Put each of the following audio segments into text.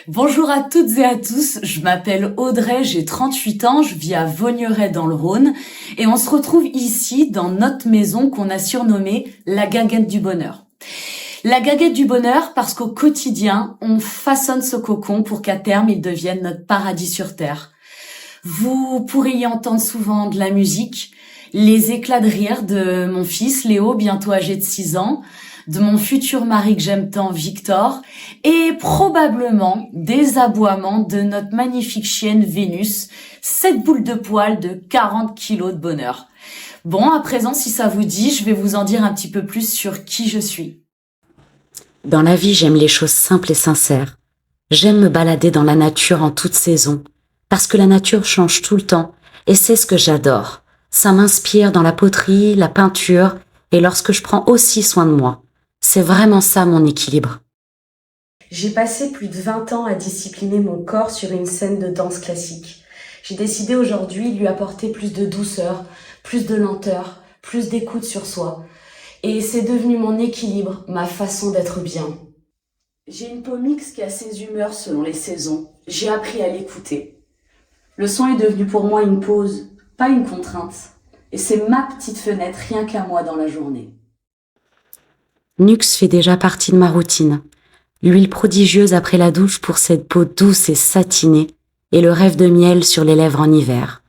Bonjour à toutes et à tous, je m'appelle Audrey, j'ai 38 ans, je vis à Vaugneray dans le Rhône et on se retrouve ici dans notre maison qu'on a surnommée la Guinguette du Bonheur. La Guinguette du Bonheur parce qu'au quotidien, on façonne ce cocon pour qu'à terme il devienne notre paradis sur terre. Vous pourrez y entendre souvent de la musique, les éclats de rire de mon fils Léo, bientôt âgé de 6 ans, de mon futur mari que j'aime tant, Victor, et probablement des aboiements de notre magnifique chienne Vénus, cette boule de poil de 40 kilos de bonheur. Bon, à présent, si ça vous dit, je vais vous en dire un petit peu plus sur qui je suis. Dans la vie, j'aime les choses simples et sincères. J'aime me balader dans la nature en toute saison, parce que la nature change tout le temps, et c'est ce que j'adore. Ça m'inspire dans la poterie, la peinture, et lorsque je prends aussi soin de moi. C'est vraiment ça mon équilibre. J'ai passé plus de 20 ans à discipliner mon corps sur une scène de danse classique. J'ai décidé aujourd'hui de lui apporter plus de douceur, plus de lenteur, plus d'écoute sur soi. Et c'est devenu mon équilibre, ma façon d'être bien. J'ai une peau mixte qui a ses humeurs selon les saisons. J'ai appris à l'écouter. Le son est devenu pour moi une pause, pas une contrainte. Et c'est ma petite fenêtre rien qu'à moi dans la journée. Nux fait déjà partie de ma routine. L'huile prodigieuse après la douche pour cette peau douce et satinée et le rêve de miel sur les lèvres en hiver.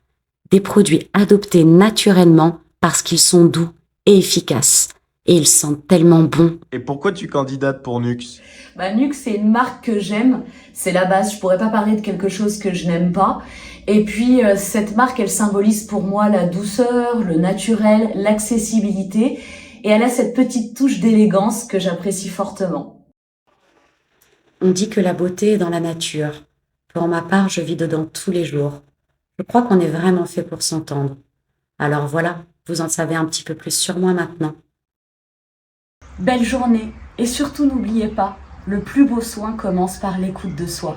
Des produits adoptés naturellement parce qu'ils sont doux et efficaces. Et ils sentent tellement bon. Et pourquoi tu candidates pour Nux? Nux, c'est une marque que j'aime. C'est la base. Je pourrais pas parler de quelque chose que je n'aime pas. Et puis, cette marque, elle symbolise pour moi la douceur, le naturel, l'accessibilité. Et elle a cette petite touche d'élégance que j'apprécie fortement. On dit que la beauté est dans la nature. Pour ma part, je vis dedans tous les jours. Je crois qu'on est vraiment fait pour s'entendre. Alors voilà, vous en savez un petit peu plus sur moi maintenant. Belle journée. Et surtout, n'oubliez pas, le plus beau soin commence par l'écoute de soi.